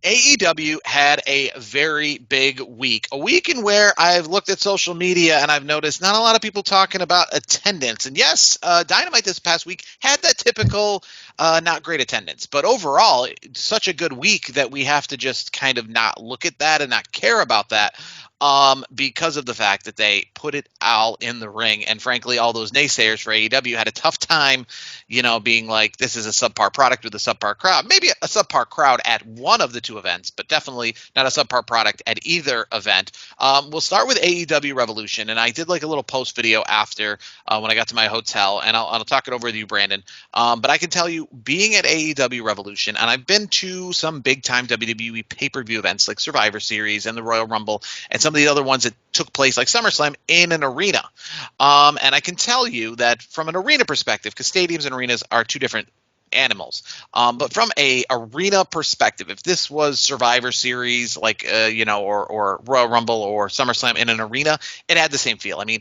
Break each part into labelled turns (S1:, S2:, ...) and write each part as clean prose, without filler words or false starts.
S1: AEW had a very big week, a week in where I've looked at social media and I've noticed not a lot of people talking about attendance. And yes, Dynamite this past week had that typical not great attendance, but overall, such a good week that we have to just kind of not look at that and not care about that. Because of the fact that they put it all in the ring. And frankly, all those naysayers for AEW had a tough time, being like, this is a subpar product with a subpar crowd. Maybe a subpar crowd at one of the two events, but definitely not a subpar product at either event. We'll start with AEW Revolution. And I did like a little post video after when I got to my hotel, and I'll talk it over with you, Brandon. But I can tell you, being at AEW Revolution, and I've been to some big time WWE pay-per-view events like Survivor Series and the Royal Rumble and some of the other ones that took place like SummerSlam in an arena. And I can tell you that from an arena perspective, because stadiums and arenas are two different animals. But from a arena perspective, if this was Survivor Series, like, or Royal Rumble or SummerSlam in an arena, it had the same feel. I mean,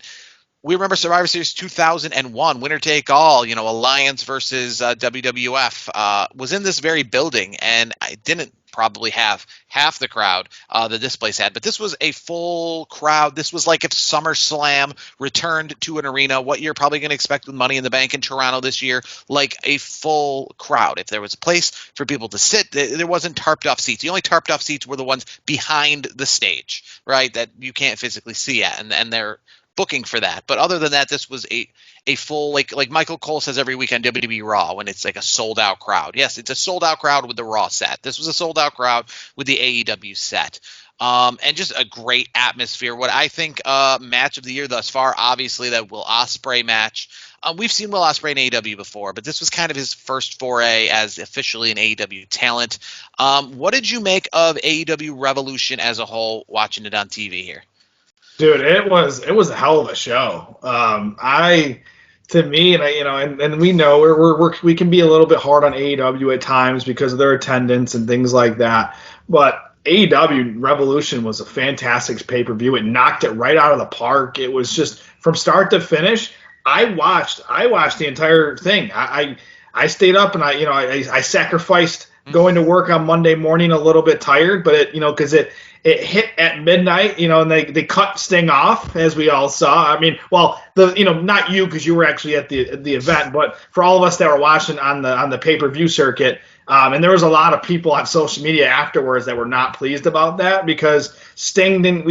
S1: we remember Survivor Series 2001, winner take all, Alliance versus WWF was in this very building, and I didn't probably have half the crowd that this place had, but this was a full crowd. This was like if SummerSlam returned to an arena, what you're probably going to expect with Money in the Bank in Toronto this year, like a full crowd. If there was a place for people to sit, there wasn't tarped off seats. The only tarped off seats were the ones behind the stage, right, that you can't physically see at, and they're booking for that. But other than that, this was a full, like Michael Cole says every week on WWE Raw when it's like a sold out crowd. Yes, it's a sold out crowd with the Raw set. This was a sold out crowd with the AEW set. And just a great atmosphere. What I think match of the year thus far, obviously that Will Ospreay match. We've seen Will Ospreay in AEW before, but this was kind of his first foray as officially an AEW talent. What did you make of AEW Revolution as a whole, watching it on TV here?
S2: Dude, it was a hell of a show. To me, and we know we can be a little bit hard on AEW at times because of their attendance and things like that. But AEW Revolution was a fantastic pay-per-view. It knocked it right out of the park. It was just from start to finish. I watched the entire thing. I stayed up and I sacrificed going to work on Monday morning a little bit tired, but because it hit at midnight, and they cut Sting off, as we all saw. I mean, well, not you because you were actually at the event, but for all of us that were watching on the pay-per-view circuit, and there was a lot of people on social media afterwards that were not pleased about that because Sting didn't.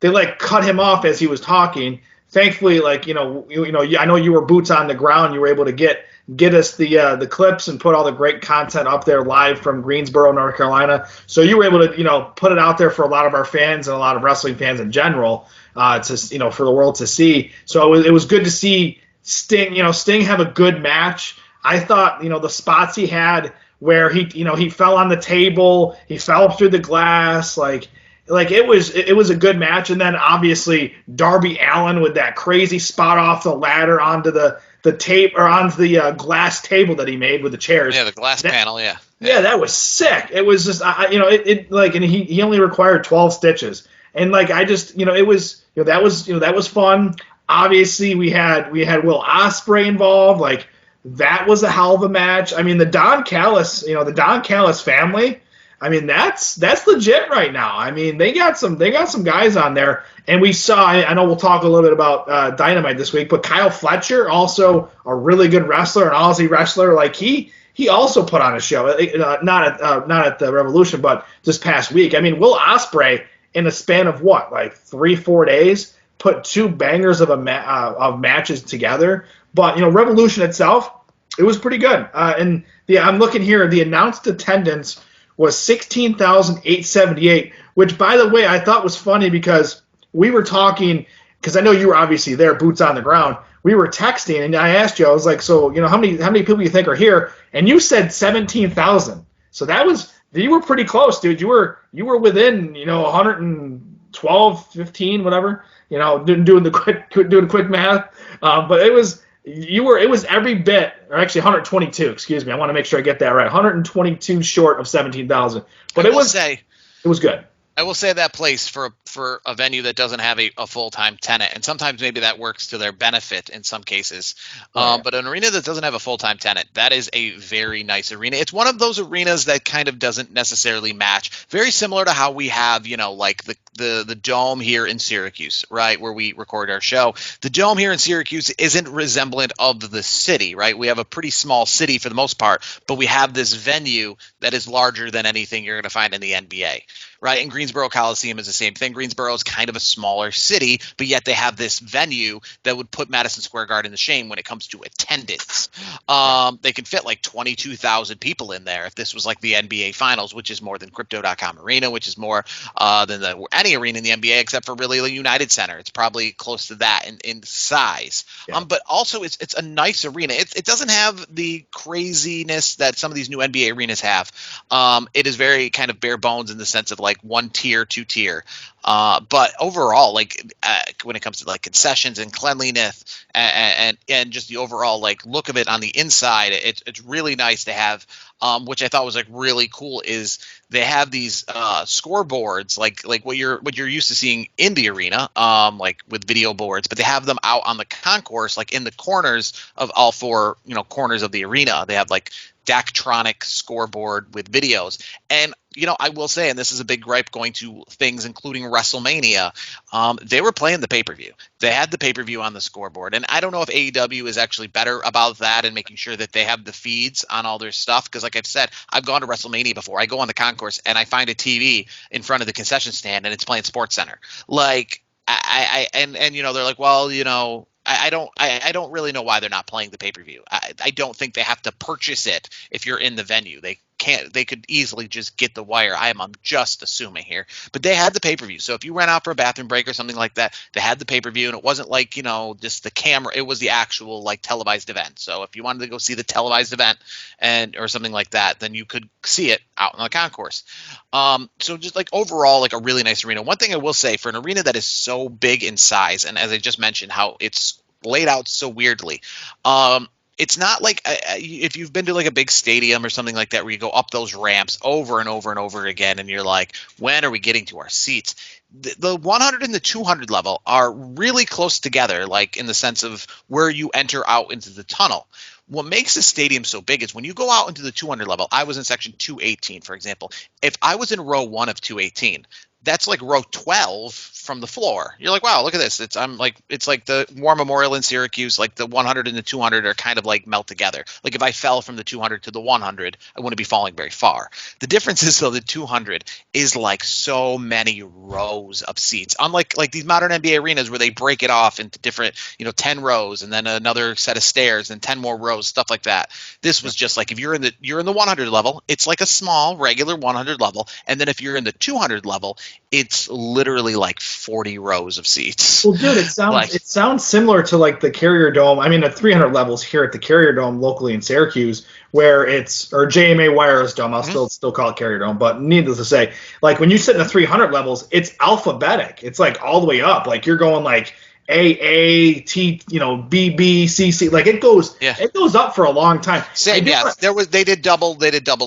S2: They cut him off as he was talking. Thankfully, I know you were boots on the ground. You were able to get us the clips and put all the great content up there live from Greensboro, North Carolina. So you were able to put it out there for a lot of our fans and a lot of wrestling fans in general for the world to see. So it was good to see Sting Sting have a good match. I thought the spots he had where he fell on the table, he fell through the glass, it was a good match. And then obviously Darby Allin with that crazy spot off the ladder onto the tape or onto the glass table that he made with the chairs.
S1: Yeah, the glass panel. Yeah,
S2: that was sick. It was just and he only required 12 stitches. And it was that was fun. Obviously we had Will Ospreay involved. That was a hell of a match. I mean, the Don Callis family. I mean, that's legit right now. I mean, they got some guys on there, and we saw. I know we'll talk a little bit about Dynamite this week, but Kyle Fletcher, also a really good wrestler, an Aussie wrestler. He also put on a show, not at the Revolution, but this past week. I mean, Will Ospreay in a span of 3-4 days put two bangers of matches together. But Revolution itself, it was pretty good. And I'm looking here, the announced attendance was 16,878, which, by the way, I thought was funny because we were talking, because I know you were obviously there, boots on the ground. We were texting, and I asked you, I was like, so, how many people do you think are here? And you said 17,000. So you were pretty close, dude. You were within, 112, 15, whatever, doing the quick math. But it was every bit, or actually 122, excuse me. I want to make sure I get that right. 122 short of 17,000. But it was good.
S1: I I will say that place for a venue that doesn't have a full-time tenant, and sometimes maybe that works to their benefit in some cases.
S2: Right.
S1: But an arena that doesn't have a full-time tenant, that is a very nice arena. It's one of those arenas that kind of doesn't necessarily match. Very similar to how we have, like the dome here in Syracuse, right, where we record our show. The dome here in Syracuse isn't resemblant of the city, right? We have a pretty small city for the most part, but we have this venue that is larger than anything you're going to find in the NBA. Right, and Greensboro Coliseum is the same thing. Greensboro is kind of a smaller city, but yet they have this venue that would put Madison Square Garden to shame when it comes to attendance. They can fit like 22,000 people in there if this was like the NBA Finals, which is more than Crypto.com Arena, which is more than any arena in the NBA except for really the United Center. It's probably close to that in size.
S2: Yeah.
S1: But also it's a nice arena. It doesn't have the craziness that some of these new NBA arenas have. It is very kind of bare bones in the sense of like one tier, two tier. But overall, like when it comes to like concessions and cleanliness and just the overall like look of it on the inside, it's really nice to have. Which I thought was like really cool is they have these scoreboards like what you're used to seeing in the arena, like with video boards, but they have them out on the concourse, like in the corners of all four corners of the arena. They have like Daktronic scoreboard with videos. And I will say, and this is a big gripe going to things including WrestleMania, they were playing the pay-per-view. They had the pay-per-view on the scoreboard. And I don't know if AEW is actually better about that and making sure that they have the feeds on all their stuff. Because like I've said, I've gone to WrestleMania before. I go on the concourse and I find a TV in front of the concession stand and it's playing Sports Center. Like and they're like, well, I don't really know why they're not playing the pay-per-view. I don't think they have to purchase it if you're in the venue. They could easily just get the wire. I'm just assuming here, but they had the pay-per-view. So if you ran out for a bathroom break or something like that, they had the pay-per-view, and it wasn't like just the camera. It was the actual like televised event. So if you wanted to go see the televised event or something like that, then you could see it out on the concourse. So just like overall, like a really nice arena. One thing I will say for an arena that is so big in size, and as I just mentioned, how it's laid out so weirdly. It's not like if you've been to like a big stadium or something like that where you go up those ramps over and over and over again and you're like, when are we getting to our seats? The 100 and the 200 level are really close together, like in the sense of where you enter out into the tunnel. What makes the stadium so big is when you go out into the 200 level. I was in section 218, for example. If I was in row 1 of 218, that's like row 12 from the floor. You're like, wow, look at this. It's like the War Memorial in Syracuse, like the 100 and the 200 are kind of like melt together. Like if I fell from the 200 to the 100, I wouldn't be falling very far. The difference is though the 200 is like so many rows of seats. Unlike like these modern NBA arenas where they break it off into different, 10 rows and then another set of stairs and 10 more rows, stuff like that. This was just like if you're in the 100 level, it's like a small regular 100 level, and then if you're in the 200 level, it's literally like 40 rows of seats.
S2: Well, dude, it sounds similar to like the Carrier Dome. I mean, at 300 levels here at the Carrier Dome locally in Syracuse, where or JMA Wireless Dome. I'll still call it Carrier Dome, but needless to say, like when you sit in the 300 levels, it's alphabetic. It's like all the way up. Like you're going like A, T, B, B, C, C. Like it goes up for a long time.
S1: Same, yes. They did double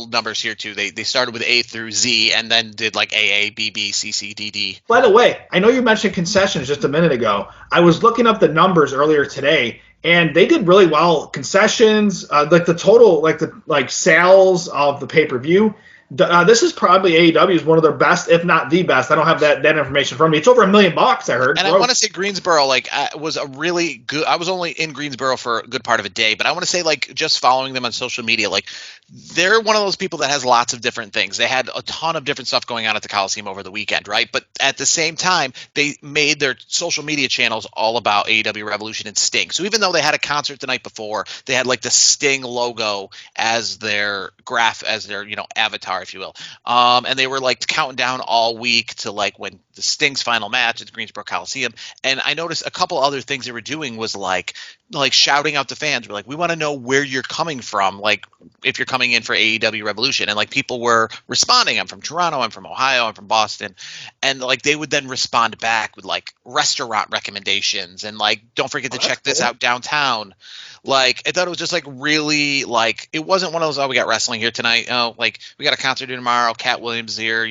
S1: numbers here too. They started with A through Z and then did like AA, BB, CC, DD.
S2: By the way, I know you mentioned concessions just a minute ago. I was looking up the numbers earlier today, and they did really well. Concessions, like the total, like sales of the pay-per-view. This is probably AEW's one of their best, if not the best. I don't have that information from me. It's over $1 million, I heard.
S1: And I want to say Greensboro, was a really good. I was only in Greensboro for a good part of a day, but I want to say, just following them on social media, they're one of those people that has lots of different things. They had a ton of different stuff going on at the Coliseum over the weekend, right? But at the same time, they made their social media channels all about AEW Revolution and Sting. So even though they had a concert the night before, they had the Sting logo as their avatar, if you will. And they were counting down all week to when the Sting's final match at the Greensboro Coliseum. And I noticed a couple other things they were doing was shouting out to fans. We're we want to know where you're coming from. If you're coming in for AEW Revolution, and people were responding. I'm from Toronto. I'm from Ohio. I'm from Boston. And they would then respond back with restaurant recommendations and don't forget to check this out downtown. I thought it was just really it wasn't one of those, we got wrestling here tonight. We got a concert tomorrow. Cat Williams here,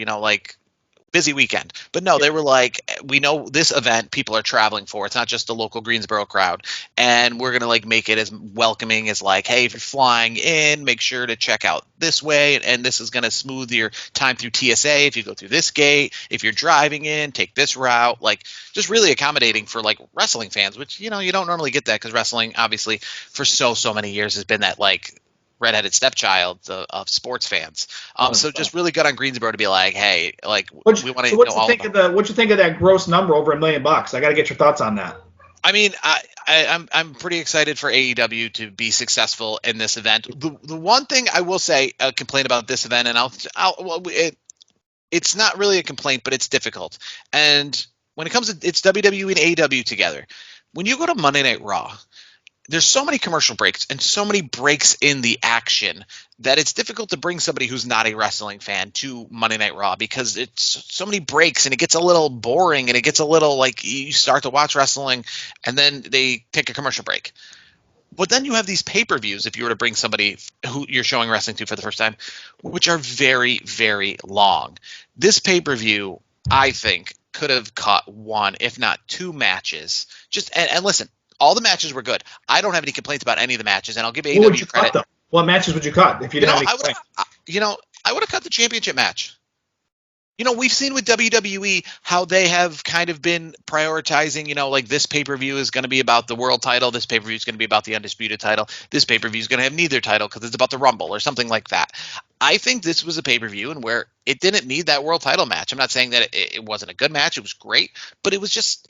S1: busy weekend. But no, they were like, we know this event people are traveling for. It's not just the local Greensboro crowd. And we're going to like make it as welcoming as like, hey, if you're flying in, make sure to check out this way. And this is going to smooth your time through TSA. If you go through this gate, if you're driving in, take this route. Like just really accommodating for like wrestling fans, which, you know, you don't normally get that because wrestling obviously for so many years has been that like redheaded stepchild of sports fans. So just really good on Greensboro to be like, hey, like we want to know all about.
S2: What you think of that gross number over $1 million? I got to get your thoughts on that.
S1: I mean, I'm pretty excited for AEW to be successful in this event. The one thing I will say, complain about this event, and it's not really a complaint, but it's difficult. And when it comes to it's WWE and AEW together, when you go to Monday Night Raw, there's so many commercial breaks and so many breaks in the action that it's difficult to bring somebody who's not a wrestling fan to Monday Night Raw because it's so many breaks and it gets a little boring and it gets a little like you start to watch wrestling and then they take a commercial break. But then you have these pay-per-views if you were to bring somebody who you're showing wrestling to for the first time, which are very, very long. This pay-per-view, I think, could have cut one, if not two matches. And listen, all the matches were good. I don't have any complaints about any of the matches, and I'll give AEW
S2: What would you
S1: credit.
S2: cut, though? What matches would you cut if you didn't have any complaints?
S1: I would have cut the championship match. You know, we've seen with WWE how they have kind of been prioritizing, you know, like this pay-per-view is going to be about the world title. This pay-per-view is going to be about the undisputed title. This pay-per-view is going to have neither title because it's about the Rumble or something like that. I think this was a pay-per-view and where it didn't need that world title match. I'm not saying that it wasn't a good match. It was great, but it was just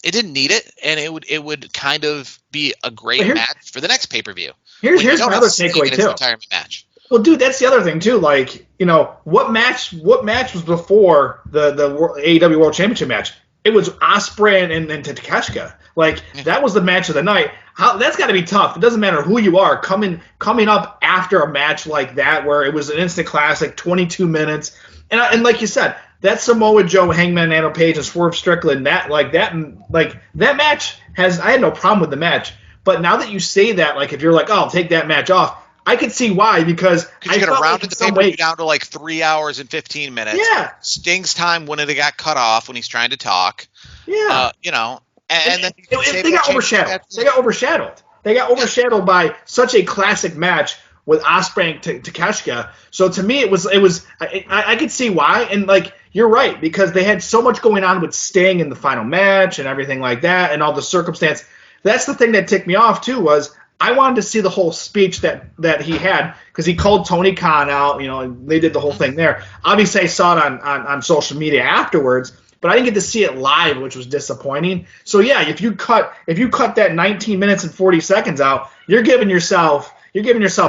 S1: it didn't need it, and it would kind of be a great match for the next pay-per-view.
S2: Here's my other takeaway too.
S1: Retirement match.
S2: Well, dude, that's the other thing too. Like, you know, what match was before the AEW World Championship match? It was Ospreay and Takeshita. Like, that was the match of the night. That's got to be tough. It doesn't matter who you are coming up after a match like that where it was an instant classic, 22 minutes, and like you said. That Samoa Joe, Hangman Adam Page, and Swerve Strickland, that match I had no problem with the match. But now that you say that, like if you're like, oh, I'll take that match off, I could see why because
S1: I
S2: could have
S1: rounded the pay-per-view down to like 3 hours and 15 minutes.
S2: Yeah,
S1: Sting's time wouldn't have got cut off when he's trying to talk.
S2: Yeah,
S1: you know, and then
S2: they got overshadowed. They got overshadowed by such a classic match with Ospreay and Takeshita. So to me, it was I could see why, and like you're right because they had so much going on with Sting in the final match and everything like that, and all the circumstance. That's the thing that ticked me off too was I wanted to see the whole speech that he had because he called Tony Khan out. You know, and they did the whole thing there. Obviously, I saw it on social media afterwards. But I didn't get to see it live, which was disappointing. So yeah, if you cut that 19 minutes and 40 seconds out, you're giving yourself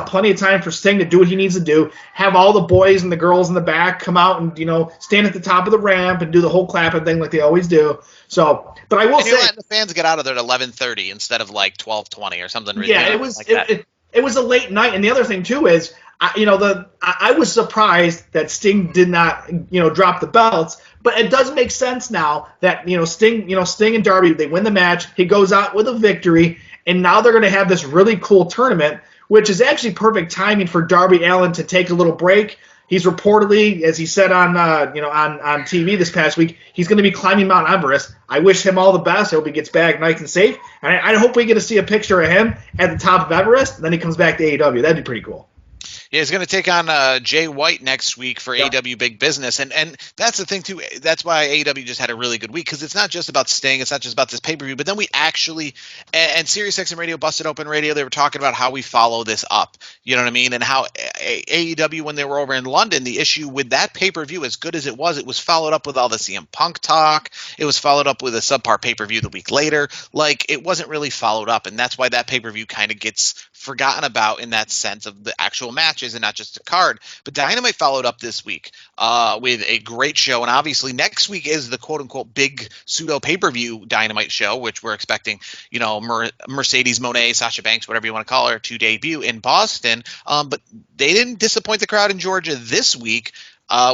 S2: plenty of time for Sting to do what he needs to do. Have all the boys and the girls in the back come out and stand at the top of the ramp and do the whole clapping thing like they always do. So, but I will say,
S1: letting the fans get out of there at 11:30 instead of like 12:20 or something.
S2: Yeah, it was it was a late night, and the other thing too is, I was surprised that Sting did not drop the belts. But it does make sense now that Sting and Darby, they win the match. He goes out with a victory, and now they're going to have this really cool tournament, which is actually perfect timing for Darby Allin to take a little break. He's reportedly, as he said on TV this past week, he's going to be climbing Mount Everest. I wish him all the best. I hope he gets back nice and safe. And I hope we get to see a picture of him at the top of Everest, and then he comes back to AEW. That'd be pretty cool.
S1: Yeah, he's going to take on Jay White next week for AEW Big Business. And that's the thing, too. That's why AEW just had a really good week, because it's not just about Sting. It's not just about this pay-per-view. But then we actually – and SiriusXM Radio, Busted Open Radio, they were talking about how we follow this up. You know what I mean? And how AEW, when they were over in London, the issue with that pay-per-view, as good as it was followed up with all the CM Punk talk. It was followed up with a subpar pay-per-view the week later. Like, it wasn't really followed up. And that's why that pay-per-view kind of gets forgotten about in that sense of the actual matches and not just a card. But Dynamite followed up this week with a great show, and obviously next week is the quote-unquote big pseudo pay-per-view Dynamite show, which we're expecting Mercedes Moné, Sasha Banks, whatever you want to call her, to debut in Boston. But they didn't disappoint the crowd in Georgia this week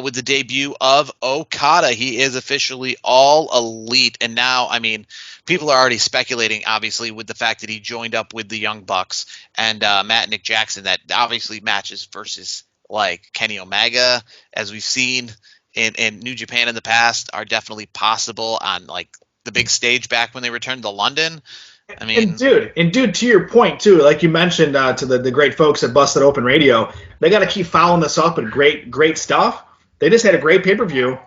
S1: with the debut of Okada. He is officially all elite, and now, I mean, people are already speculating, obviously, with the fact that he joined up with the Young Bucks and Matt and Nick Jackson, that obviously matches versus like Kenny Omega, as we've seen in New Japan in the past are definitely possible on like the big stage back when they returned to London. I mean,
S2: and dude, to your point too, like you mentioned to the great folks at Busted Open Radio, they got to keep following this up with great stuff. They just had a great pay-per-view.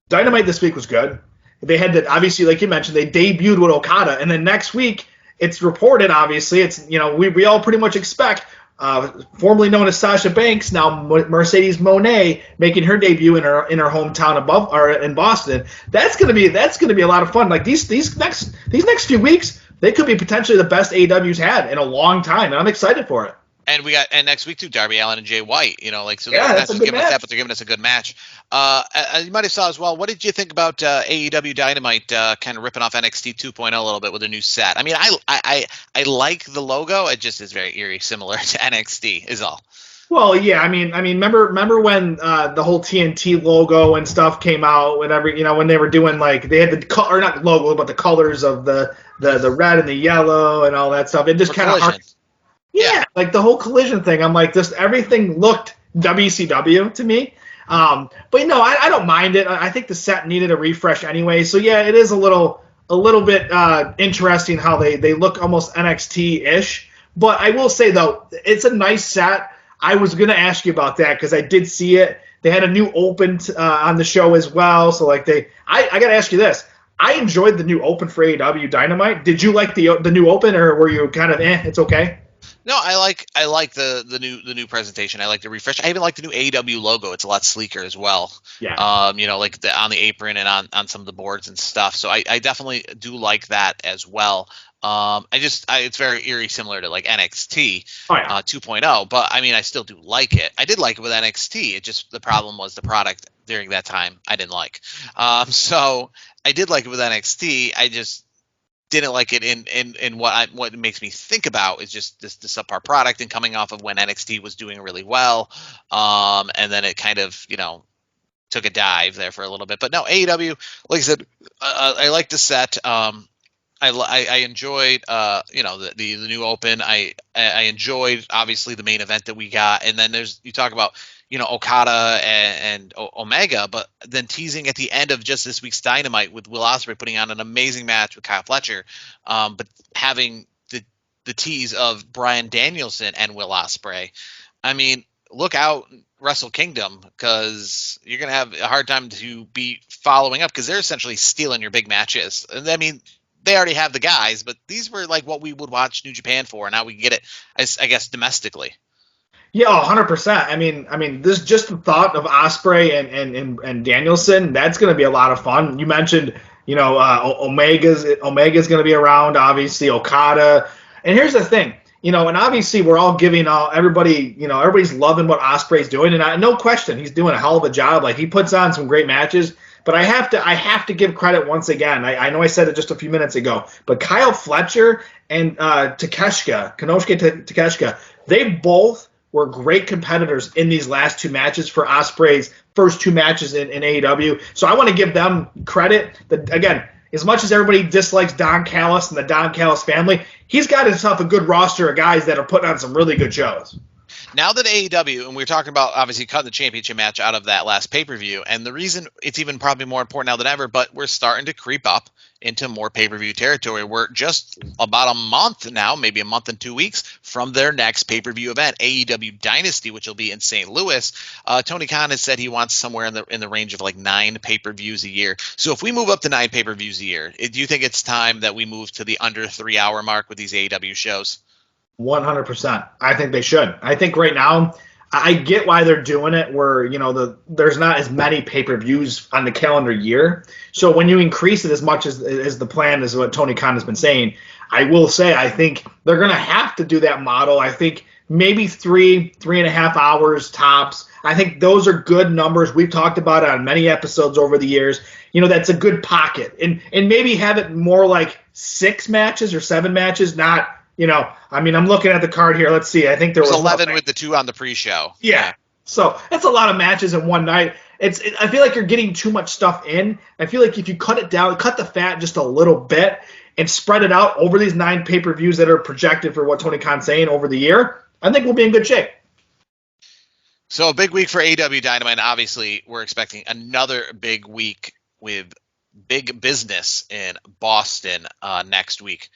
S2: Dynamite this week was good. They had to, obviously, like you mentioned, they debuted with Okada, and then next week it's reported. Obviously, it's we all pretty much expect. Formerly known as Sasha Banks, now Mercedes Moné, making her debut in her hometown in Boston. That's gonna be a lot of fun. Like these next few weeks, they could be potentially the best AEW's had in a long time, and I'm excited for it.
S1: And next week too, Darby Allin and Jay White. So
S2: yeah,
S1: that's
S2: a good match.
S1: But they're giving us a good match. You might have saw as well. What did you think about AEW Dynamite kind of ripping off NXT 2.0 a little bit with a new set? I mean, I like the logo. It just is very eerie, similar to NXT. Is all.
S2: Well, yeah, I mean, remember when the whole TNT logo and stuff came out? Whenever when they were doing like they had or not the logo, but the colors of the red and the yellow and all that stuff. It just kind of yeah, like the whole collision thing. I'm like, everything looked WCW to me. But I don't mind it. I think the set needed a refresh anyway. So yeah, it is a little bit interesting how they look almost NXT-ish. But I will say though, it's a nice set. I was gonna ask you about that because I did see it. They had a new open on the show as well. So like I gotta ask you this. I enjoyed the new open for AEW Dynamite. Did you like the new open, or were you kind of it's okay?
S1: No, I like the new presentation. I like the refresh. I even like the new AEW logo. It's a lot sleeker as well.
S2: Yeah.
S1: Like on the apron and on some of the boards and stuff. So I definitely do like that as well. It's very eerie, similar to like NXT 2.0. But I mean, I still do like it. I did like it with NXT. It just the problem was the product during that time I didn't like. So I did like it with NXT. I just didn't like it in what it makes me think about is just the subpar product and coming off of when NXT was doing really well, and then it kind of took a dive there for a little bit. But no, AEW, like I said, I like the set. I enjoyed the new open. I enjoyed obviously the main event that we got, and then you talk about Okada and Omega, but then teasing at the end of just this week's Dynamite with Will Ospreay putting on an amazing match with Kyle Fletcher, but having the tease of Bryan Danielson and Will Ospreay. I mean, look out Wrestle Kingdom, because you're going to have a hard time to be following up because they're essentially stealing your big matches. And I mean, they already have the guys, but these were like what we would watch New Japan for. And now we can get it, I guess, domestically.
S2: Yeah, 100%. I mean, this just the thought of Ospreay and Danielson. That's going to be a lot of fun. You mentioned, Omega's going to be around. Obviously, Okada. And here's the thing, and obviously we're all giving everybody, everybody's loving what Ospreay's doing, and no question, he's doing a hell of a job. Like he puts on some great matches. But I have to give credit once again. I know I said it just a few minutes ago, but Kyle Fletcher and Konosuke Takeshita, they both were great competitors in these last two matches for Ospreay's first two matches in AEW. So I want to give them credit. That, again, as much as everybody dislikes Don Callis and the Don Callis family, he's got himself a good roster of guys that are putting on some really good shows.
S1: Now that AEW, and we were talking about obviously cutting the championship match out of that last pay-per-view, and the reason it's even probably more important now than ever, but we're starting to creep up into more pay-per-view territory. We're just about a month now, maybe a month and 2 weeks from their next pay-per-view event, AEW Dynasty, which will be in St. Louis. Tony Khan has said he wants somewhere in the range of like 9 pay-per-views a year. So if we move up to 9 pay-per-views a year, do you think it's time that we move to the under 3 hour mark with these AEW shows?
S2: 100%. I think they should. I think right now, I get why they're doing it where, there's not as many pay-per-views on the calendar year. So when you increase it as much as the plan is what Tony Khan has been saying, I will say I think they're going to have to do that model. I think maybe 3.5 hours tops. I think those are good numbers. We've talked about it on many episodes over the years. That's a good pocket. And maybe have it more like 6 matches or 7 matches, not I'm looking at the card here. Let's see. I think there was
S1: 11 with the 2 on the pre-show.
S2: Yeah. So that's a lot of matches in one night. I feel like you're getting too much stuff in. I feel like if you cut it down, cut the fat just a little bit and spread it out over these 9 pay-per-views that are projected for what Tony Khan's saying over the year, I think we'll be in good shape.
S1: So a big week for AEW Dynamite. And obviously, we're expecting another big week with big business in Boston next week.